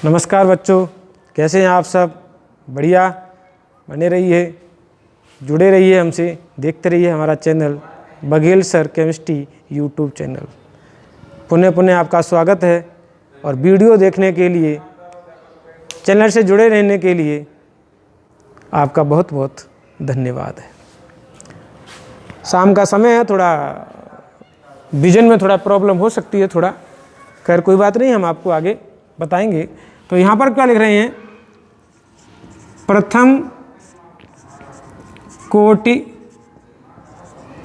नमस्कार बच्चों, कैसे हैं आप सब? बढ़िया। बने रहिए, जुड़े रहिए हमसे, देखते रहिए हमारा channel Baghel sir chemistry YouTube channel. पुनः पुनः आपका स्वागत है और वीडियो देखने के लिए, चैनल से जुड़े रहने के लिए आपका बहुत बहुत धन्यवाद है। शाम का समय है, थोड़ा विजन में थोड़ा प्रॉब्लम हो सकती है, थोड़ा खैर कोई बात नहीं, हम आपको आगे बताएंगे। तो यहाँ पर क्या लिख रहे हैं? प्रथम कोटि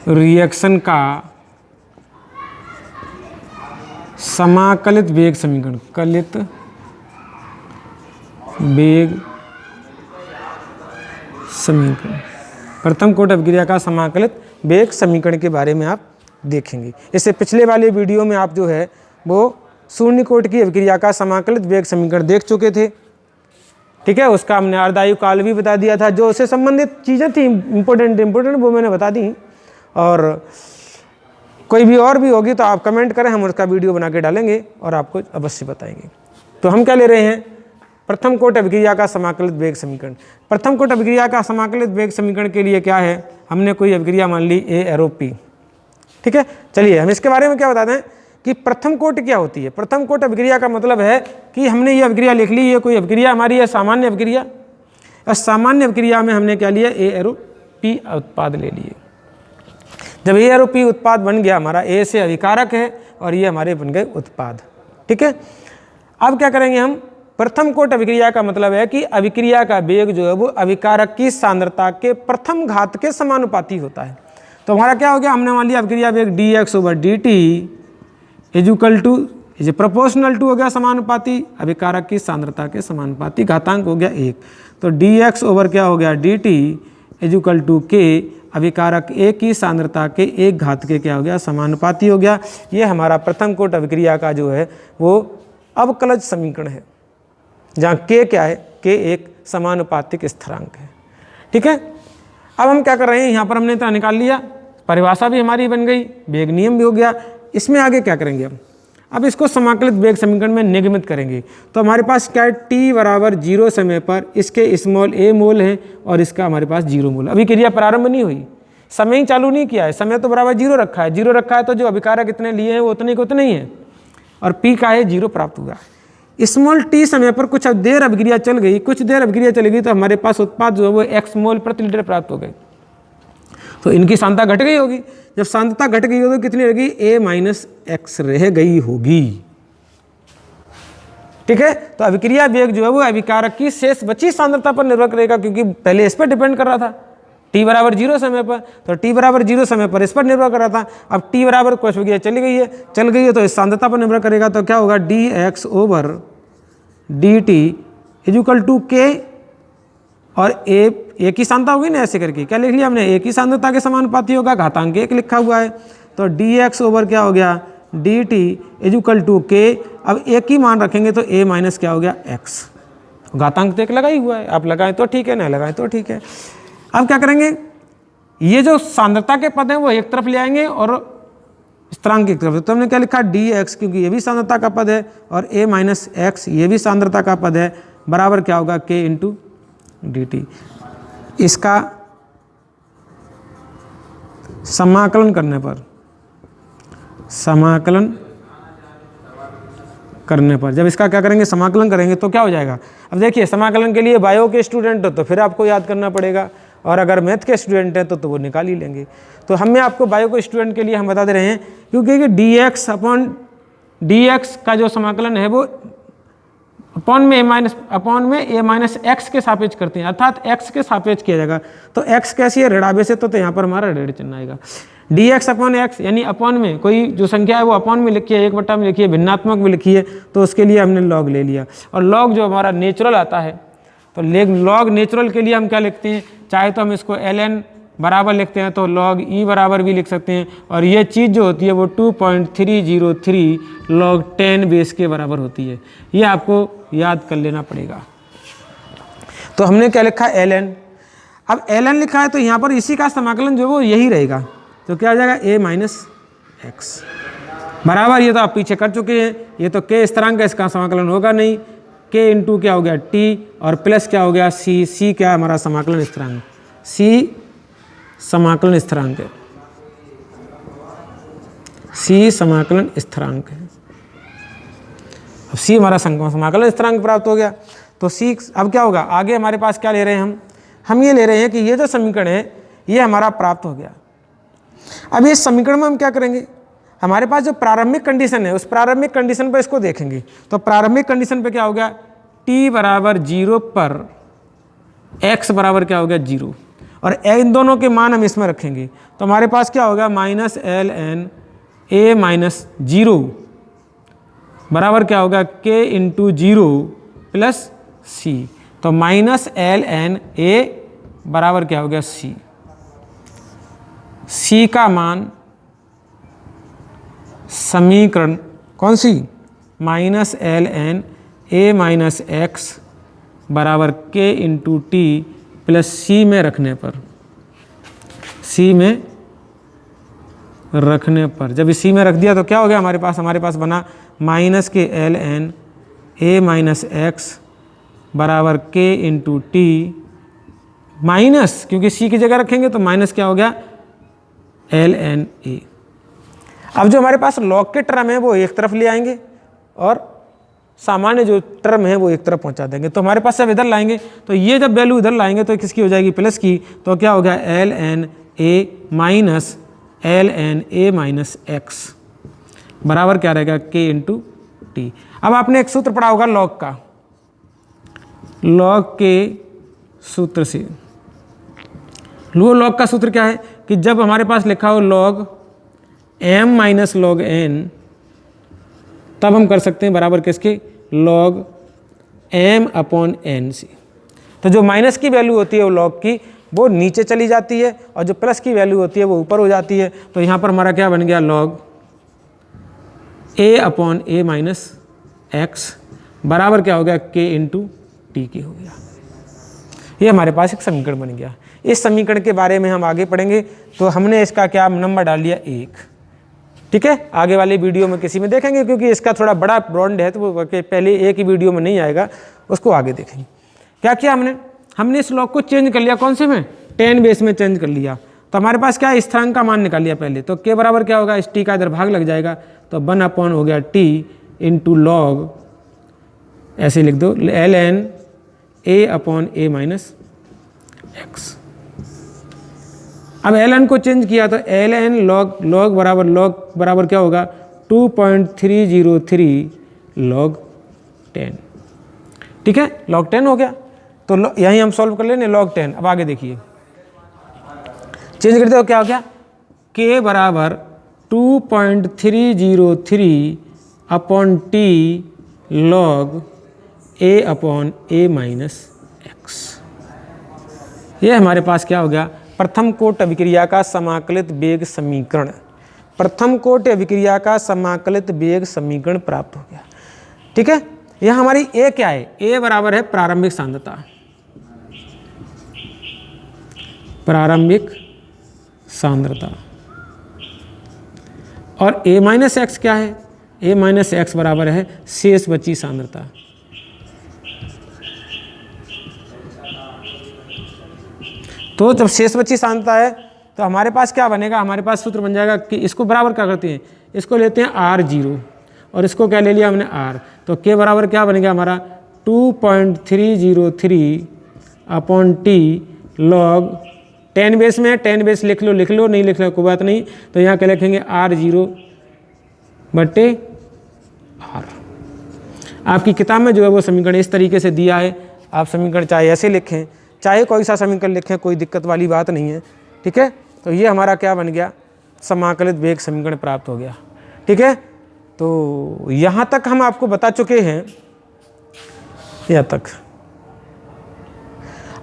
रिएक्शन का समाकलित वेग समीकरण, कलित वेग समीकरण, प्रथम कोटि अभिक्रिया का समाकलित वेग समीकरण के बारे में आप देखेंगे। इससे पिछले वाले वीडियो में आप जो है वो शून्य कोटि की अभिक्रिया का समाकलित वेग समीकरण देख चुके थे, ठीक है। उसका हमने अर्धायु काल भी बता दिया था, जो उससे संबंधित चीज़ें थी इम्पोर्टेंट वो मैंने बता दी। और कोई भी और भी होगी तो आप कमेंट करें, हम उसका वीडियो बना के डालेंगे और आपको अवश्य बताएंगे। तो हम क्या ले रहे हैं? प्रथम कोटि अभिक्रिया का समाकलित वेग समीकरण। प्रथम कोटि अभिक्रिया का समाकलित वेग समीकरण के लिए क्या है? हमने कोई अभिक्रिया मान ली ए एरो पी, ठीक है। चलिए हम इसके बारे में क्या बताते हैं कि प्रथम कोटि क्या होती है। प्रथम कोटि अभिक्रिया का मतलब है कि हमने ये अभिक्रिया लिख ली, ये कोई अभिक्रिया हमारी है सामान्य अभिक्रिया। और सामान्य अभिक्रिया में हमने क्या लिया? ए एरो पी उत्पाद ले लिए। जब ए एरो पी उत्पाद बन गया, हमारा ए से अभिकारक है और ये हमारे बन गए उत्पाद, ठीक है। अब क्या करेंगे हम? प्रथम कोटि अभिक्रिया का मतलब है कि अभिक्रिया का वेग जो है वो अभिकारक की सांद्रता के प्रथम घात के समानुपाती होता है। तो हमारा क्या हो गया? हमने मान लिया अभिक्रिया वेग dx/dt equal to is proportional to हो गया समानुपाती अभिकारक की सांद्रता के समानुपाती, घातांक हो गया 1। तो dx क्या हो गया? dt इक्वल टू k अभिकारक a की सांद्रता के 1 घात के क्या हो गया? समानुपाती हो गया। ये हमारा प्रथम कोटि अभिक्रिया का जो है वो अवकलज समीकरण है, जहाँ k क्या है? k एक समानुपातिक स्थिरांक है, ठीक है। अब हम क्या कर रहे हैं? यहाँ पर हमने तो निकाल लिया, परिभाषा भी हमारी बन गई, वेग नियम भी हो गया। इसमें आगे क्या करेंगे हम? अब इसको समाकलित वेग समीकरण में निगमित करेंगे। तो हमारे पास क्या है? t बराबर 0 समय पर इसके स्मॉल a मोल है और इसका हमारे पास 0 मोल। अभी क्रिया प्रारंभ नहीं हुई, समय ही चालू नहीं किया है, समय तो बराबर 0 रखा है। 0 रखा है तो जो अभिकारक इतने लिए हैं वो उतने को उतने ही है, और p का है 0 प्राप्त हुआ। स्मॉल t समय पर कुछ देर अभिक्रिया चल गई, कुछ देर अभिक्रिया चलेगी तो हमारे पास उत्पाद जो है वो x मोल प्रति लीटर प्राप्त हो गए। तो इनकी सांद्रता घट गई होगी। जब सांद्रता घट गई हो तो कितनी रहेगी? a - x रह गई होगी, ठीक है। तो अभिक्रिया वेग जो है वो अभिकारक की शेष बची सांद्रता पर निर्भर करेगा, क्योंकि पहले इस पर डिपेंड कर रहा था t बराबर 0 समय पर। तो t बराबर 0 समय पर इस पर निर्भर कर रहा था। अब t बराबर कुछ हो गया, चल गई है तो इस सांद्रता पर निर्भर करेगा। तो क्या होगा? dx/dt इक्वल टू k, और एक ही सांद्रता होगी ना, ऐसे करके क्या लिख लिया हमने? एक ही सांद्रता के समानुपाती होगा, घातांक 1 लिखा हुआ है। तो dx/ क्या हो गया? dt equal to k। अब एक ही मान रखेंगे तो a माइनस क्या हो गया? x। घातांक तो 1 लगा ही हुआ है, आप लगाएं तो ठीक है, ना लगाएं तो ठीक है। अब क्या करेंगे? ये जो सांद्रता के पद हैं वो एक तरफ ले आएंगे और स्थिरांक एक तरफ। तो हमने क्या लिखा? dx, क्योंकि ये भी सांद्रता का पद है, और a माइनस x ये भी सांद्रता का पद है, बराबर क्या होगा? k into dt। इसका समाकलन करने पर जब इसका क्या करेंगे? समाकलन करेंगे तो क्या हो जाएगा? अब देखिए, समाकलन के लिए बायो के स्टूडेंट हो तो फिर आपको याद करना पड़ेगा, और अगर मैथ के स्टूडेंट हैं तो वो निकाल ही लेंगे। तो हमें आपको बायो के स्टूडेंट के लिए हम बता दे रहे हैं, क्योंकि dx का जो समाकलन है वो अपॉन में a माइनस x के सापेक्ष करते हैं, अर्थात x के सापेक्ष किया जाएगा। तो x कैसी है? ऋणावेश से, तो यहाँ पर हमारा ऋण चिन्ह आएगा। dx/x यानी अपॉन में कोई जो संख्या है वो अपॉन में लिखी है, 1/में लिखी है, भिन्नात्मक में लिखी है, तो उसके लिए हमने लॉग ले लिया। और लॉग जो हमारा नेचुरल आता है, तो लॉग नेचुरल के लिए हम क्या लिखते हैं? चाहे तो हम इसको ln बराबर लिखते हैं, तो लॉग ई बराबर भी लिख सकते हैं। और ये चीज़ जो होती है वो 2.303 log 10 बेस के बराबर होती है। ये आपको याद कर लेना पड़ेगा। तो हमने क्या लिखा? ln। अब ln लिखा है तो यहाँ पर इसी का समाकलन जो है वो यही रहेगा। तो क्या हो जाएगा? a minus X. बराबर, ये तो आप पीछे कर चुके हैं, ये तो k स्थिरांक है, इसका समाकलन होगा नहीं, k इंटू क्या हो गया t और प्लस क्या हो गया c, c क्या है हमारा समाकलन स्थिरांक, c समाकलन स्थिरांक है, c समाकलन स्थिरांक है। अब c हमारा समाकलन स्थिरांक प्राप्त हो गया, तो c अब क्या होगा, आगे हमारे पास क्या ले रहे हैं हम ये ले रहे हैं कि ये जो समीकरण है ये हमारा प्राप्त हो गया। अब इस समीकरण में हम क्या करेंगे, हमारे पास जो प्रारंभिक कंडीशन है उस प्रारंभिक कंडीशन पर इसको देखेंगे। तो प्रारंभिक कंडीशन पे क्या हो गया, t बराबर 0 पर x बराबर क्या हो गया 0, और इन दोनों के मान हम इसमें रखेंगे। तो हमारे पास क्या होगा minus L N A minus 0 बराबर क्या होगा k इंटू 0 प्लस सी। तो माइनस एल एन ए बराबर क्या हो गया सी, सी का मान समीकरण कौन सी, minus L N A minus X बराबर के इंटू टी प्लस सी में रखने पर, सी में रखने पर, जब इस सी में रख दिया तो क्या हो गया हमारे पास बना माइनस के L N A minus X बराबर के इंटू टी माइनस, क्योंकि सी की जगह रखेंगे तो माइनस क्या हो गया एल एन ए। अब जो हमारे पास लॉग के टर्म है वो एक तरफ ले आएंगे और सामान्य जो टर्म है वो एक तरफ पहुंचा देंगे। तो हमारे पास जब इधर लाएंगे तो ये जब वैल्यू इधर लाएंगे तो किसकी हो जाएगी प्लस की, तो क्या हो गया L N A minus L N A minus X बराबर क्या रहेगा के इंटू टी। अब आपने एक सूत्र पढ़ा होगा लॉग का, लॉग के सूत्र से, वो लॉग का सूत्र क्या है कि जब हमारे पास लिखा हो log m minus log n, तब हम कर सकते हैं बराबर किसके लॉग m अपॉन n से। तो जो माइनस की वैल्यू होती है वो लॉग की वो नीचे चली जाती है और जो प्लस की वैल्यू होती है वो ऊपर हो जाती है। तो यहाँ पर हमारा क्या बन गया log a upon a minus X बराबर क्या हो गया k इंटू टी की हो गया। ये हमारे पास एक समीकरण बन गया। इस समीकरण के बारे में हम आगे पढ़ेंगे। तो हमने इसका क्या नंबर डाल दिया 1, ठीक है, आगे वाले वीडियो में किसी में देखेंगे क्योंकि इसका थोड़ा बड़ा ब्रॉड है तो वो पहले एक ही वीडियो में नहीं आएगा, उसको आगे देखेंगे। क्या किया हमने इस लॉग को चेंज कर लिया, कौन से में 10 बेस में चेंज कर लिया। तो हमारे पास क्या स्थिरांक का मान निकाल लिया पहले, तो के बराबर क्या होगा इस टी का इधर भाग लग जाएगा तो 1 अपॉन हो गया टी इंटू लॉग, ऐसे लिख दो L N A upon A minus X. अब एल एन को चेंज किया तो एल एन लॉग बराबर क्या होगा 2.303 लॉग 10, ठीक है, लॉग 10 हो गया। तो यहीं हम सॉल्व कर लेंगे लॉग 10। अब आगे देखिए चेंज करते हो क्या हो गया के बराबर 2.303 upon T log A upon A minus x. ये हमारे पास क्या हो गया प्रथम कोट अभिक्रिया का समाकलित वेग समीकरण, प्रथम कोट अभिक्रिया का समाकलित वेग समीकरण प्राप्त हो गया, ठीक है। यह हमारी ए क्या है, ए बराबर है प्रारंभिक सांद्रता, प्रारंभिक सांद्रता, और ए माइनस एक्स क्या है, ए माइनस एक्स बराबर है शेष बची सांद्रता। तो जब शेष बची सांद्रता है तो हमारे पास क्या बनेगा, हमारे पास सूत्र बन जाएगा कि इसको बराबर क्या करते हैं, इसको लेते हैं R0 और इसको क्या ले लिया हमने R, तो के बराबर क्या बनेगा हमारा 2.303 अपॉन टी लॉग 10 बेस में, 10 बेस लिख लो नहीं लिख लो कोई बात नहीं। तो यहाँ क्या लिखेंगे R0 बटे R। आपकी किताब में जो है वो समीकरण इस तरीके से दिया है, आप समीकरण चाहे ऐसे लिखें चाहे कोई सा समीकरण लिखें, कोई दिक्कत वाली बात नहीं है, ठीक है। तो ये हमारा क्या बन गया समाकलित वेग समीकरण प्राप्त हो गया, ठीक है। तो यहाँ तक हम आपको बता चुके हैं, यहाँ तक।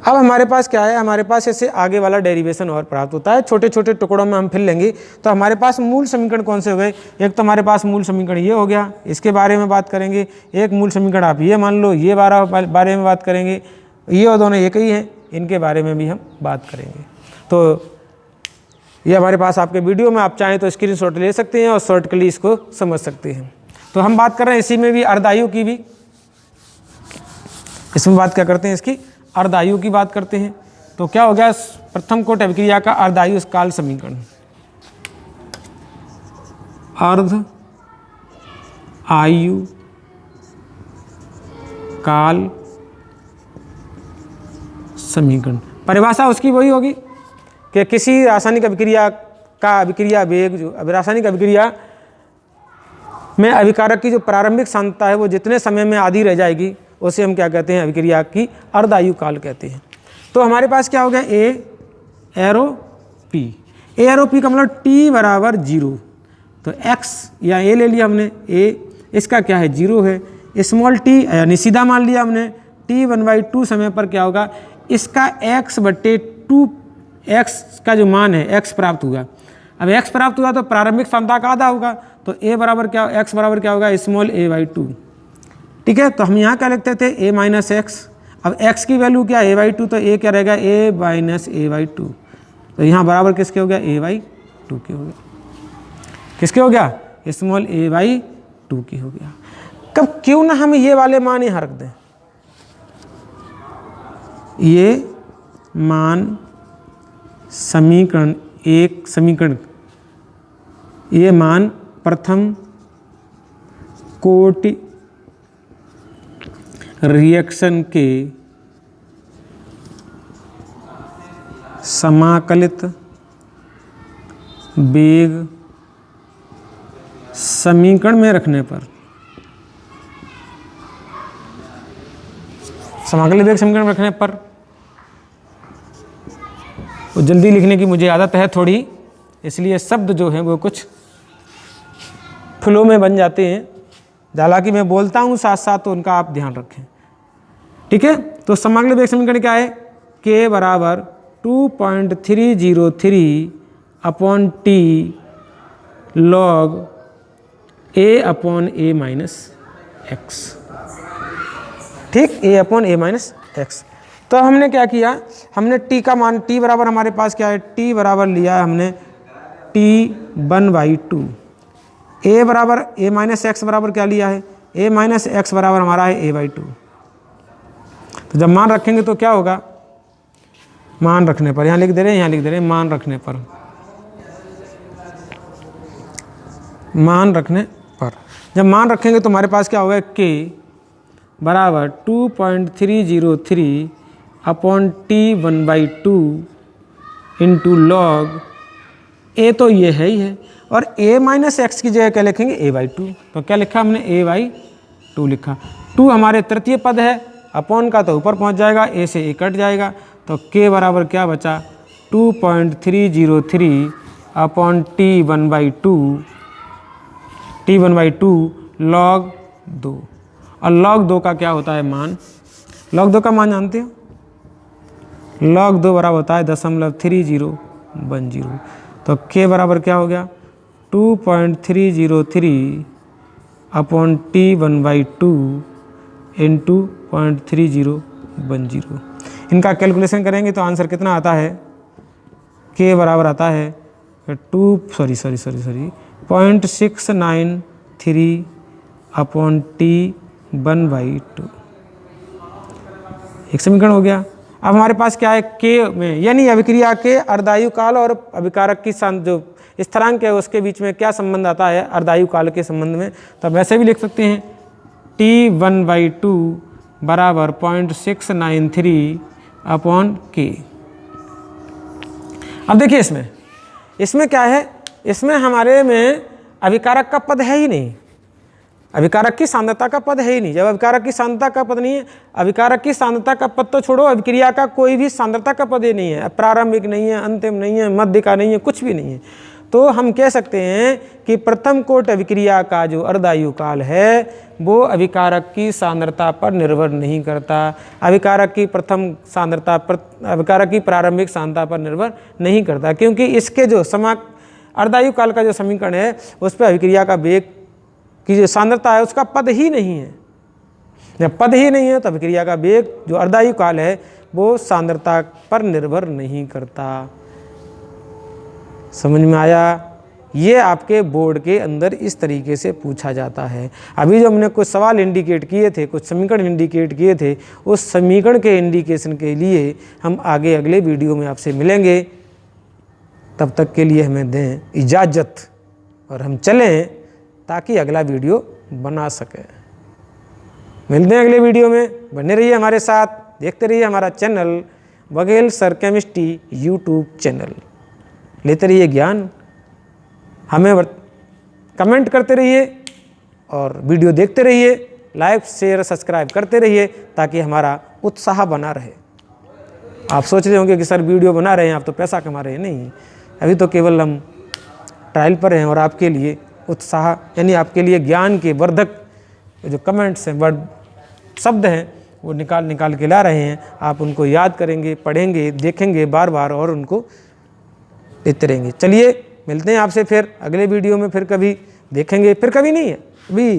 अब हमारे पास क्या है, हमारे पास इससे आगे वाला डेरिवेशन और प्राप्त होता है, छोटे छोटे टुकड़ों में हम फिर लेंगे। तो हमारे पास मूल समीकरण कौन से हो गए, एक तो हमारे पास मूल समीकरण ये हो गया, इसके बारे में बात करेंगे। एक मूल समीकरण आप ये मान लो, ये बारे में बात करेंगे, ये और दोनों एक ही हैं, इनके बारे में भी हम बात करेंगे। तो ये हमारे पास आपके वीडियो में, आप चाहें तो स्क्रीनशॉट ले सकते हैं और शॉर्टकली इसको समझ सकते हैं। तो हम बात कर रहे हैं इसी में भी अर्धायु की भी, इसमें बात क्या करते हैं, इसकी अर्धायु की बात करते हैं। तो क्या हो गया, प्रथम कोट अभिक्रिया का अर्धायु काल समीकरण, अर्ध आयु काल समीकरण। परिभाषा उसकी वही होगी कि किसी रासायनिक अभिक्रिया का अभिक्रिया वेग, जो रासायनिक अभिक्रिया में अभिकारक की जो प्रारंभिक सांद्रता है वो जितने समय में आधी रह जाएगी उसे हम क्या कहते हैं, अभिक्रिया की अर्धायु काल कहते हैं। तो हमारे पास क्या हो गया, ए एरो पी, ए एरो पी का मतलब टी बराबर 0, तो x या ए ले लिया हमने, ए इसका क्या है 0 है, स्मॉल टी यानी सीधा मान लिया हमने, t 1/2 समय पर क्या होगा, इसका x/2 x का जो मान है x प्राप्त हुआ। अब x प्राप्त हुआ तो प्रारंभिक सांद्रता का आधा होगा, तो a बराबर क्या, x बराबर क्या होगा, स्मॉल a/2। ठीक है, तो हम यहाँ क्या लिखते थे, a माइनस एक्स। अब x की वैल्यू क्या, a/2, तो a क्या रहेगा, a माइनस a/2। तो यहाँ बराबर किसके हो गया, a/2 के हो गया। किसके हो गया, स्मॉल a/2 की हो गया। कब क्यों ना हम ये वाले मान यहाँ रख दें, ये मान समीकरण एक, समीकरण ये मान प्रथम कोटि रिएक्शन के समाकलित वेग समीकरण में रखने पर, समाकलित वेग समीकरण में रखने पर, वो जल्दी लिखने की मुझे आदत है थोड़ी, इसलिए शब्द जो हैं वो कुछ फ्लो में बन जाते हैं। हालांकि मैं बोलता हूँ साथ साथ, तो उनका आप ध्यान रखें। ठीक है, तो समाकलित वेग समीकरण क्या है, k बराबर 2.303 upon T log a upon a minus x. ठीक, a upon a minus x. तो हमने क्या किया, हमने t का मान, t बराबर हमारे पास क्या है, t बराबर लिया हमने t 1/2, a बराबर a माइनस एक्स बराबर क्या लिया है, a माइनस एक्स बराबर हमारा है a/2। तो जब मान रखेंगे तो क्या होगा, मान रखने पर, यहाँ लिख दे रहे हैं, यहाँ लिख दे रहे हैं, मान रखने पर, मान रखने पर जब मान रखेंगे तो हमारे पास क्या होगा, k बराबर 2.303 upon t 1/2 into log a, तो ये है ही है, और a माइनस एक्स की जगह क्या लिखेंगे, a/2। तो क्या लिखा हमने, a/2 लिखा। 2 हमारे तृतीय पद है, अपॉन का तो ऊपर पहुंच जाएगा, a से a कट जाएगा, तो k बराबर क्या बचा, 2.303 अपॉन t 1/2 लॉग 2। और लॉग 2 का क्या होता है मान, लॉग 2 का मान जानते हो, लॉग 2 बराबर होता है 0.3010। तो k बराबर क्या हो गया, 2.303 अपॉन t 1/2 इंटू 0.3010। इनका कैलकुलेशन करेंगे तो आंसर कितना आता है, k बराबर आता है 0.693 अपॉन t 1/2। एक समीकरण हो गया। अब हमारे पास क्या है, k में यानी अभिक्रिया के अर्धायु काल और अभिकारक की जो स्थिरांक है उसके बीच में क्या संबंध आता है अर्धायु काल के संबंध में। तो अब वैसे भी लिख सकते हैं t 1/2 बराबर 0.693 अपॉन k। अब देखिए इसमें क्या है, इसमें हमारे में अभिकारक का पद है ही नहीं, अभिकारक की सांद्रता का पद है ही नहीं। जब अभिकारक की सांद्रता का पद नहीं है, अभिकारक की सांद्रता का पद तो छोड़ो, अभिक्रिया का कोई भी सांद्रता का पद ही नहीं है, प्रारंभिक नहीं है, अंतिम नहीं है, मध्य का नहीं है, कुछ भी नहीं है। तो हम कह सकते हैं कि प्रथम कोट अभिक्रिया का जो अर्धायु काल है वो अभिकारक की सांद्रता पर निर्भर नहीं करता, अभिकारक की प्रथम सांद्रता पर, अभिकारक की प्रारंभिक सांद्रता पर निर्भर नहीं करता, क्योंकि इसके जो अर्धायु काल का जो समीकरण है उस पर अभिक्रिया का वेग की जो सांद्रता है उसका पद ही नहीं है। जब पद ही नहीं है तो अभिक्रिया का वेग जो अर्धायु काल है वो सांद्रता पर निर्भर नहीं करता। समझ में आया? ये आपके बोर्ड के अंदर इस तरीके से पूछा जाता है। अभी जो हमने कुछ सवाल इंडिकेट किए थे, कुछ समीकरण इंडिकेट किए थे, उस समीकरण के इंडिकेशन के लिए हम आगे अगले वीडियो में आपसे मिलेंगे। तब तक के लिए हमें दें इजाज़त और हम चलें ताकि अगला वीडियो बना सकें। मिलते हैं अगले वीडियो में। बने रहिए हमारे साथ, देखते रहिए हमारा channel Baghel sir chemistry YouTube channel. लेते रहिए ज्ञान, हमें कमेंट करते रहिए और वीडियो देखते रहिए, लाइक शेयर सब्सक्राइब करते रहिए ताकि हमारा उत्साह बना रहे। आप सोच रहे होंगे कि सर वीडियो बना रहे हैं, आप तो पैसा कमा रहे हैं। नहीं, अभी तो केवल हम ट्रायल पर हैं और आपके लिए उत्साह यानी आपके लिए ज्ञान के वर्धक जो कमेंट्स हैं, वर्ड शब्द हैं, वो निकाल के ला रहे हैं। आप उनको याद करेंगे, पढ़ेंगे, देखेंगे बार बार और उनको देते रहेंगे। चलिए मिलते हैं आपसे फिर अगले वीडियो में, फिर कभी देखेंगे, फिर कभी नहीं है, अभी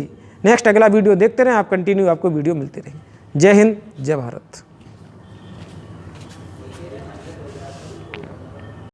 नेक्स्ट अगला वीडियो देखते रहें आप, कंटिन्यू आपको वीडियो मिलते रहेंगे। जय हिंद, जय भारत।